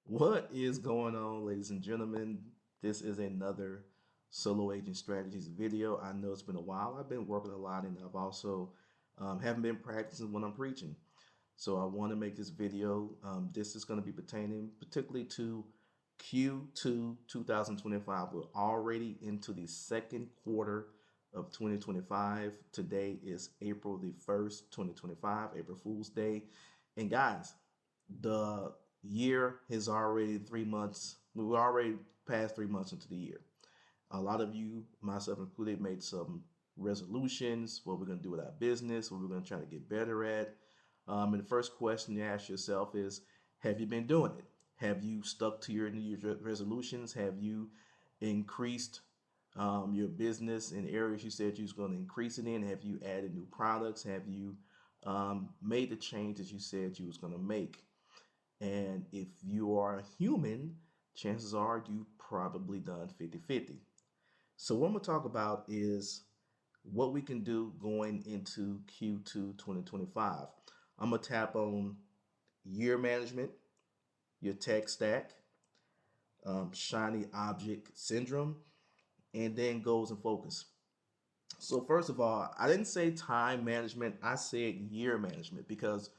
What is going on, ladies and gentlemen? This is another Solo Agent Strategies video. I know it's been a while. I've been working a lot and I've also haven't been practicing when I'm preaching. So I want to make this video. This is going to be pertaining particularly to Q2 2025. We're already into the second quarter of 2025. Today is April the 1st, 2025, April Fool's Day. And guys, the year is already 3 months. We're already past 3 months into the year. A lot of you, myself included, made some resolutions, what we're going to do with our business, what we're going to try to get better at. And the first question you ask yourself is, have you been doing it? Have you stuck to your New Year's resolutions? Have you increased your business in areas you said you was going to increase it in? Have you added new products? Have you made the changes you said you was going to make? And if you are a human, chances are you probably done 50-50. So what I'm going to talk about is what we can do going into Q2 2025. I'm going to tap on year management, your tech stack, shiny object syndrome, and then goals and focus. So first of all, I didn't say time management, I said year management because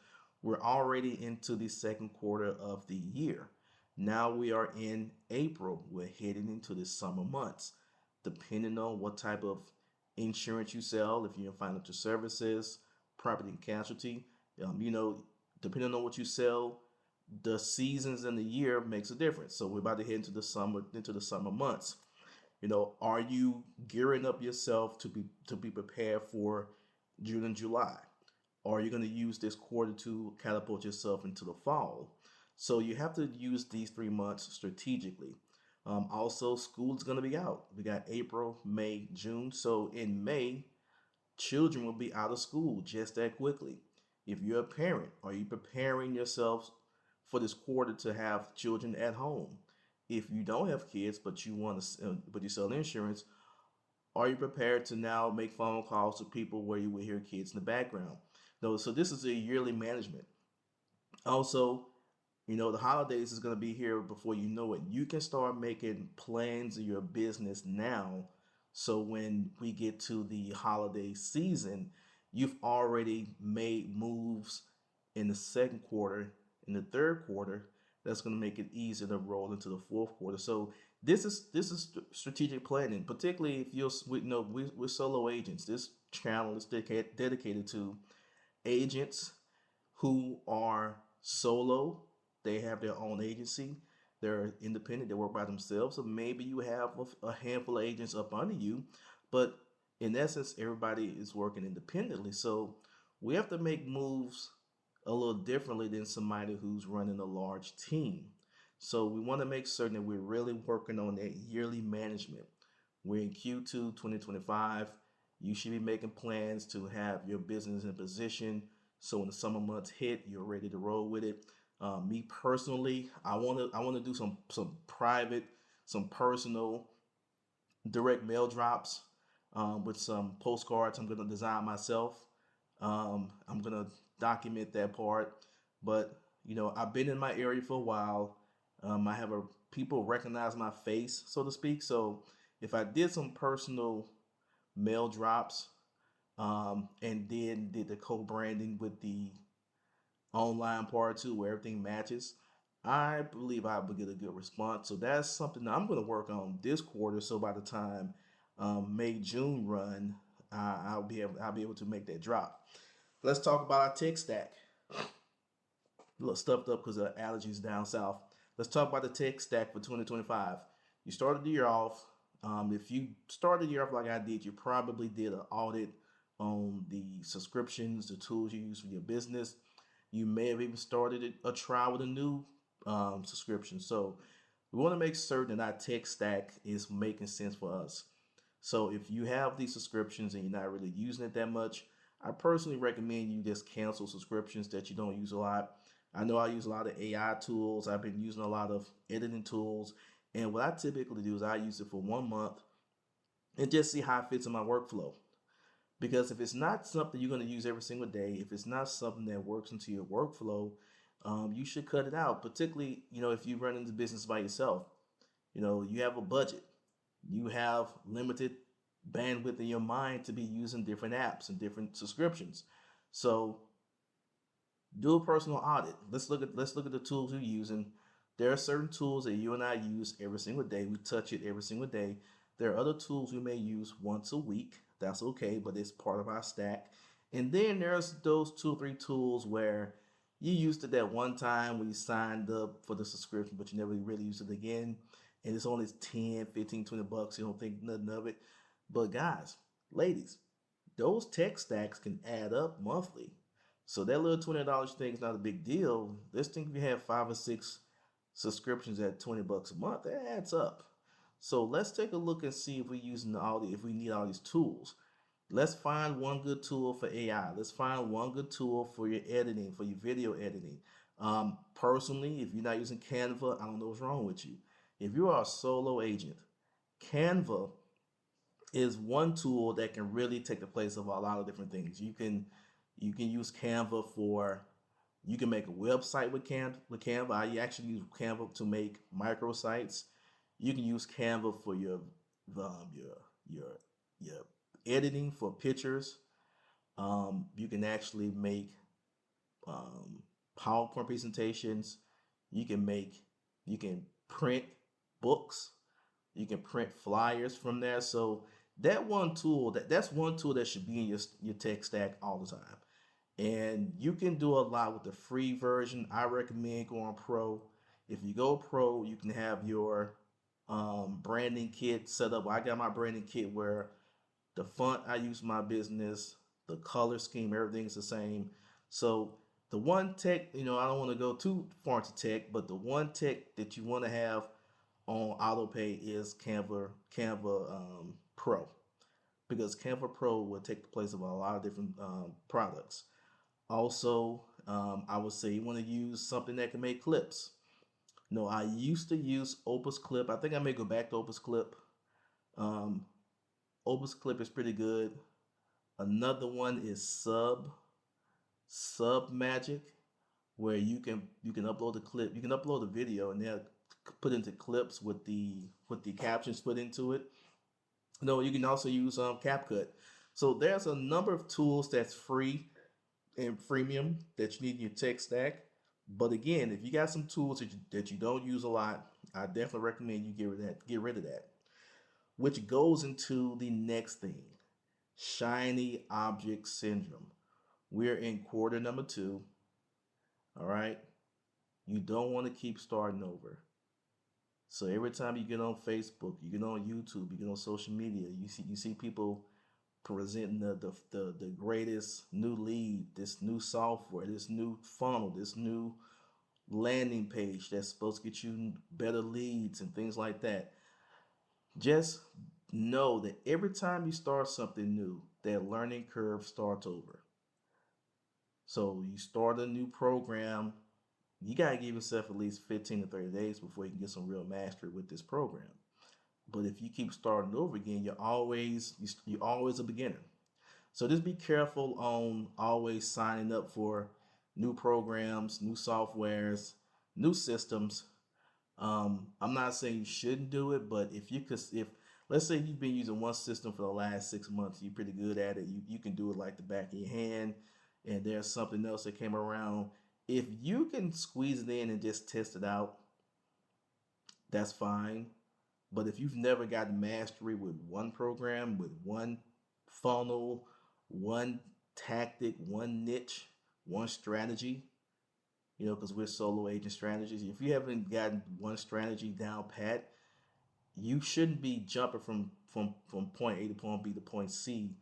we're already into the second quarter of the year. Now we are in April. We're heading into the summer months. Depending on what type of insurance you sell, if you're in financial services, property and casualty, depending on what you sell, the seasons in the year makes a difference. So we're about to head into the summer months. Are you gearing up yourself to be prepared for June and July? Or are you going to use this quarter to catapult yourself into the fall? So you have to use these 3 months strategically. Also, school's going to be out. We got April, May, June. So in May, children will be out of school just that quickly. If you're a parent, are you preparing yourself for this quarter to have children at home? If you don't have kids, but but you sell insurance, are you prepared to now make phone calls to people where you will hear kids in the background? No, so this is a yearly management. Also, the holidays is going to be here before you know it. You can start making plans in your business now. So when we get to the holiday season, you've already made moves in the second quarter, in the third quarter. That's going to make it easier to roll into the fourth quarter. So this is strategic planning, particularly if we're solo agents. This channel is dedicated to agents who are solo. They have their own agency. They're independent. They work by themselves. So maybe you have a handful of agents up under you, but in essence, everybody is working independently. So we have to make moves a little differently than somebody who's running a large team. So we want to make certain that we're really working on that yearly management. We're in Q2 2025. You should be making plans to have your business in position so when the summer months hit, you're ready to roll with it. Me personally, I want to do some personal direct mail drops with some postcards I'm going to design myself. I'm going to document that part. But, I've been in my area for a while. I have people recognize my face, so to speak. So if I did some personal mail drops and then did the co-branding with the online part too, where everything matches, I believe I would get a good response. So that's something that I'm going to work on this quarter. So by the time May June run, I'll be able to make that drop. Let's talk about our tech stack. A little stuffed up because of allergies down south. Let's talk about the tech stack for 2025. You started the year off. If you started the year off like I did, you probably did an audit on the subscriptions, the tools you use for your business. You may have even started a trial with a new subscription. So we want to make certain that our tech stack is making sense for us. So if you have these subscriptions and you're not really using it that much, I personally recommend you just cancel subscriptions that you don't use a lot. I know I use a lot of AI tools. I've been using a lot of editing tools. And what I typically do is I use it for 1 month and just see how it fits in my workflow. Because if it's not something you're going to use every single day, if it's not something that works into your workflow, you should cut it out. Particularly, if you run into business by yourself, you have a budget, you have limited bandwidth in your mind to be using different apps and different subscriptions. So do a personal audit. Let's look at the tools you're using. There are certain tools that you and I use every single day. We touch it every single day. There are other tools we may use once a week. That's okay, but it's part of our stack. And then there's those 2 or 3 tools where you used it that one time when you signed up for the subscription, but you never really used it again. And it's only 10, 15, $20. You don't think nothing of it. But guys, ladies, those tech stacks can add up monthly. So that little $20 thing is not a big deal. Let's think if you have 5 or 6 subscriptions at $20 a month, that adds up. So let's take a look and see if we're using if we need all these tools. Let's find one good tool for AI. Let's find one good tool for your editing, for your video editing. Personally, if you're not using Canva, I don't know what's wrong with you. If you are a solo agent, Canva is one tool that can really take the place of a lot of different things. You can use Canva you can make a website with Canva. I actually use Canva to make microsites. You can use Canva for your editing for pictures. You can actually make PowerPoint presentations. You can print books. You can print flyers from there. So that's one tool that should be in your tech stack all the time. And you can do a lot with the free version. I recommend going pro. If you go pro, you can have your branding kit set up. I got my branding kit where the font I use for my business, the color scheme, everything's the same. So the one tech, I don't want to go too far into tech, but the one tech that you want to have on AutoPay is Canva Pro, because Canva Pro will take the place of a lot of different products. Also, I would say you want to use something that can make clips. No, I used to use Opus Clip. I think I may go back to Opus Clip. Um, Opus Clip is pretty good. Another one is Sub Magic, where you can upload the clip, you can upload the video, and they'll put into clips with the captions put into it. No, you can also use CapCut. So there's a number of tools that's free and freemium that you need in your tech stack. But again, if you got some tools that you don't use a lot, I definitely recommend you get rid of that. Which goes into the next thing, shiny object syndrome. We're in quarter number 2. All right. You don't want to keep starting over. So every time you get on Facebook, you get on YouTube, you get on social media, you see people presenting the greatest new lead, this new software, this new funnel, this new landing page that's supposed to get you better leads and things like that. Just know that every time you start something new, that learning curve starts over. So you start a new program, you got to give yourself at least 15 to 30 days before you can get some real mastery with this program. But if you keep starting over again, you're always a beginner. So just be careful on always signing up for new programs, new softwares, new systems. I'm not saying you shouldn't do it, but if let's say you've been using one system for the last 6 months, you're pretty good at it. You can do it like the back of your hand, and there's something else that came around. If you can squeeze it in and just test it out, that's fine. But if you've never gotten mastery with one program, with one funnel, one tactic, one niche, one strategy, because we're solo agent strategies. If you haven't gotten one strategy down pat, you shouldn't be jumping from point A to point B to point C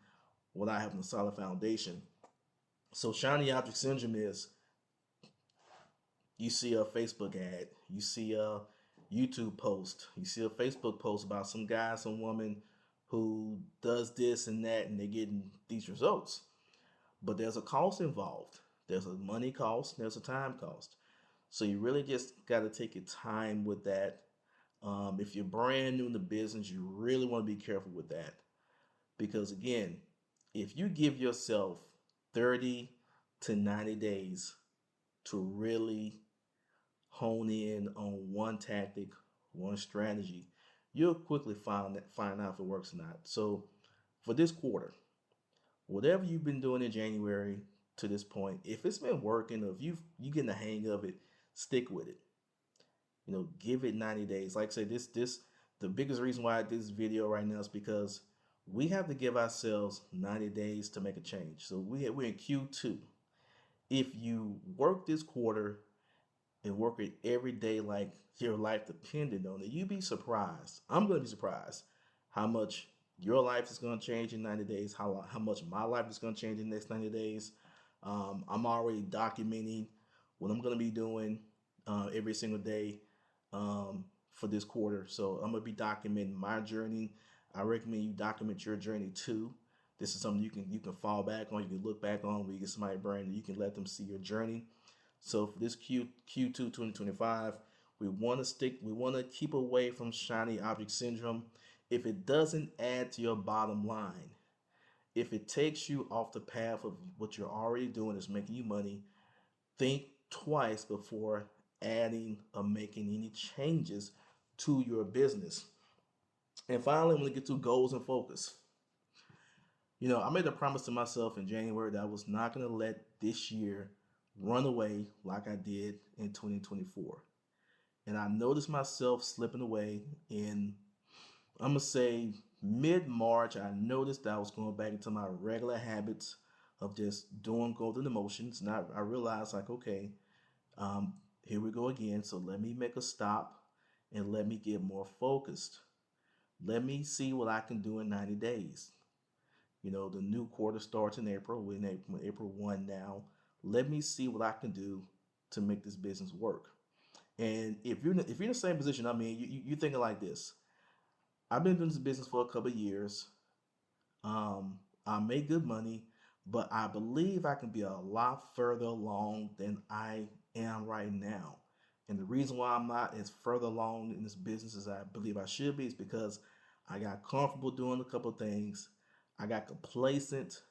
without having a solid foundation. So shiny object syndrome is, you see a Facebook ad, you see a YouTube post, you see a Facebook post about some guy, some woman who does this and that, and they're getting these results. But there's a cost involved. There's a money cost, there's a time cost. So you really just got to take your time with that. If you're brand new in the business, you really want to be careful with that. Because again, if you give yourself 30 to 90 days to really hone in on one tactic, one strategy, you'll quickly find out if it works or not. So for this quarter, whatever you've been doing in January to this point, if it's been working, or if you getting the hang of it, stick with it. Give it 90 days. Like I said, this the biggest reason why I did this video right now is because we have to give ourselves 90 days to make a change. So we're in Q2. If you work this quarter and work it every day like your life depended on it, you'd be surprised. I'm going to be surprised how much your life is going to change in 90 days, how much my life is going to change in the next 90 days. I'm already documenting what I'm going to be doing every single day for this quarter. So I'm going to be documenting my journey. I recommend you document your journey too. This is something you can fall back on, you can look back on when you get somebody brand new. You can let them see your journey. So for this Q2 2025, we want to keep away from shiny object syndrome. If it doesn't add to your bottom line, if it takes you off the path of what you're already doing is making you money, think twice before adding or making any changes to your business. And finally, I'm going to get to goals and focus. I made a promise to myself in January that I was not going to let this year run away like I did in 2024. And I noticed myself slipping away in, I'm going to say, mid-March. I noticed that I was going back into my regular habits of just going through the motions. And I realized, like, okay, here we go again. So let me make a stop and let me get more focused. Let me see what I can do in 90 days. The new quarter starts in April. We're in April 1 now. Let me see what I can do to make this business work. And if you're in the same position, you're thinking like this. I've been doing this business for a couple of years. I make good money, but I believe I can be a lot further along than I am right now. And the reason why I'm not as further along in this business as I believe I should be is because I got comfortable doing a couple of things. I got complacent.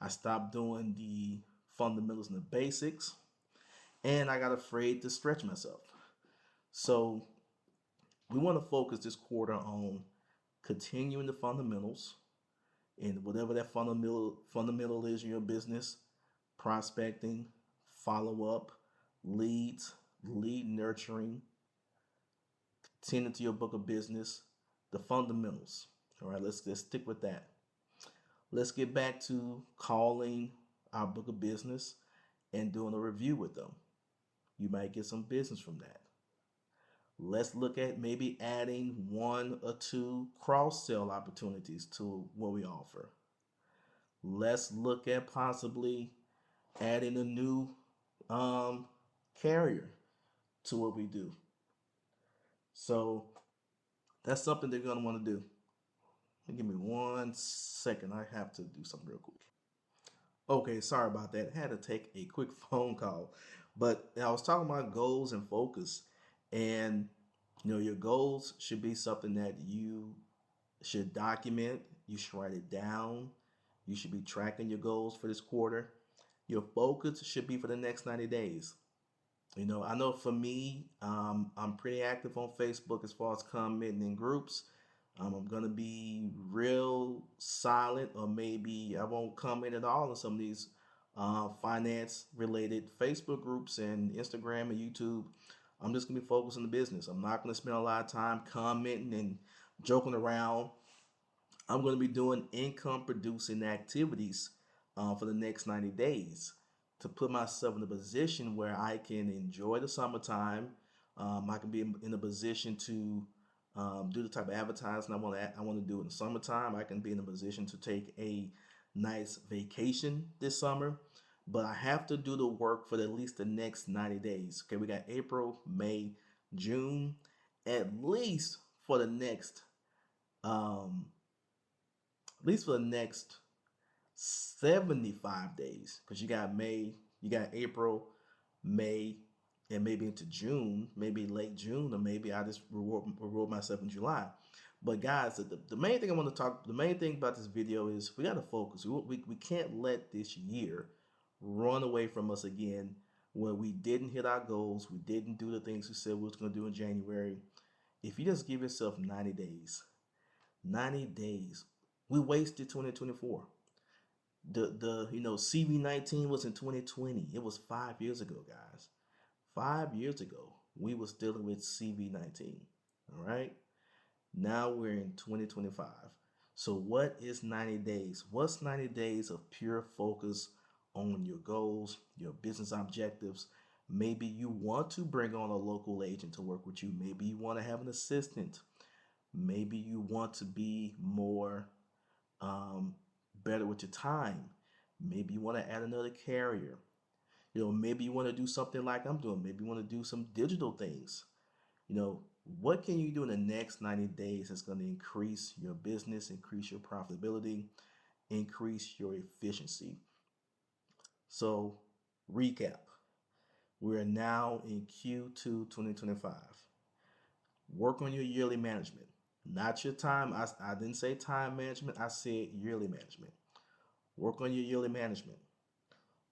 I stopped doing the fundamentals and the basics. And I got afraid to stretch myself. So we want to focus this quarter on continuing the fundamentals, and whatever that fundamental is in your business: prospecting, follow-up, leads, lead nurturing, tending to your book of business, the fundamentals. All right, let's stick with that. Let's get back to calling our book of business and doing a review with them. You might get some business from that. Let's look at maybe adding 1 or 2 cross-sell opportunities to what we offer. Let's look at possibly adding a new carrier to what we do. So that's something they're going to want to do. Give me 1 second. I have to do something real quick. Okay, sorry about that. I had to take a quick phone call. But I was talking about goals and focus. And, your goals should be something that you should document. You should write it down. You should be tracking your goals for this quarter. Your focus should be for the next 90 days. I know for me, I'm pretty active on Facebook as far as commenting in groups. I'm going to be real silent, or maybe I won't comment at all in some of these finance related Facebook groups and Instagram and YouTube. I'm just going to be focused on the business. I'm not going to spend a lot of time commenting and joking around. I'm going to be doing income producing activities for the next 90 days to put myself in a position where I can enjoy the summertime. I can be in a position to do the type of advertising I want to do in the summertime. I can be in a position to take a nice vacation this summer, but I have to do the work for at least the next 90 days. Okay, we got April, May, June, at least for the next 75 days, because you got May, you got April, May, and maybe into June, maybe late June, or maybe I just reward myself in July. But guys, the main thing the main thing about this video is we got to focus. We can't let this year run away from us again where we didn't hit our goals, we didn't do the things we said we was going to do in January. If you just give yourself 90 days, 90 days, we wasted 2024. The CV19 was in 2020. It was 5 years ago, guys. 5 years ago, we was dealing with CV19. All right. Now we're in 2025. So what is 90 days? What's 90 days of pure focus on your goals, your business objectives? Maybe you want to bring on a local agent to work with you. Maybe you want to have an assistant. Maybe you want to be more better with your time. Maybe you want to add another carrier. Maybe you want to do something like I'm doing. Maybe you want to do some digital things. What can you do in the next 90 days that's going to increase your business, increase your profitability, increase your efficiency? So, recap. We are now in Q2 2025. Work on your yearly management. Not your time. I didn't say time management. I said yearly management. Work on your yearly management.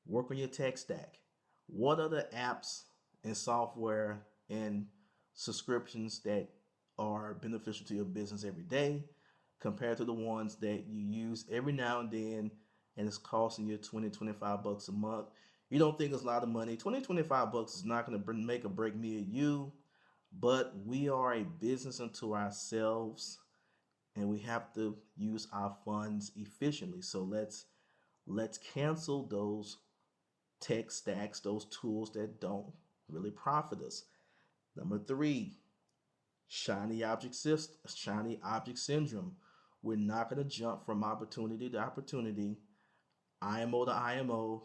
Work on your tech stack. What are the apps and software and subscriptions that are beneficial to your business every day compared to the ones that you use every now and then and it's costing you $20-25 a month? You don't think it's a lot of money. $20-25 is not going to make or break me or you, but we are a business unto ourselves and we have to use our funds efficiently. So let's cancel those tech stacks, those tools that don't really profit us. Number 3, shiny object syndrome. We're not going to jump from opportunity to opportunity, IMO to IMO,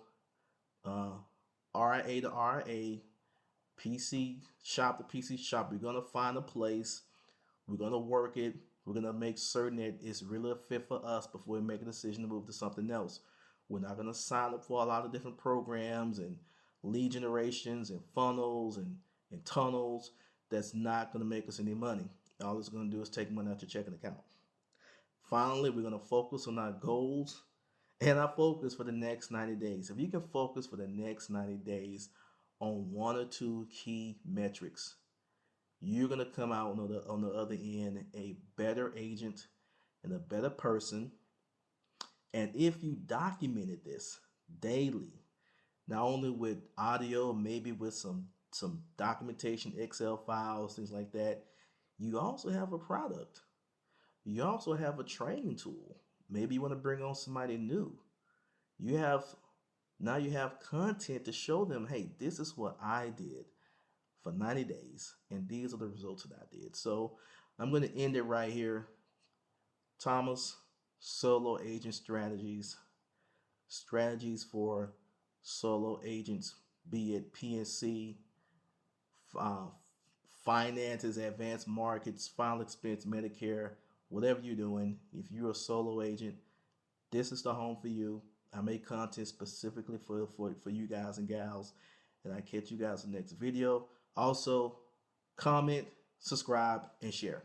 RIA to RIA, PC shop to PC shop. We're going to find a place. We're going to work it. We're going to make certain that it's really a fit for us before we make a decision to move to something else. We're not going to sign up for a lot of different programs and lead generations and funnels and tunnels. That's not going to make us any money. All it's going to do is take money out your checking account. Finally, we're going to focus on our goals and our focus for the next 90 days. If you can focus for the next 90 days on 1 or 2 key metrics, you're going to come out on the other end a better agent and a better person. And if you documented this daily, not only with audio, maybe with some documentation, Excel files, things like that, you also have a product. You also have a training tool. Maybe you want to bring on somebody new. You have content to show them, hey, this is what I did for 90 days, and these are the results that I did. So I'm going to end it right here. Thomas, solo agent strategies for solo agents, be it PNC, finances, advanced markets, final expense, Medicare, whatever you're doing. If you're a solo agent, this is the home for you. I make content specifically for you guys and gals, and I catch you guys in the next video. Also, comment, subscribe, and share.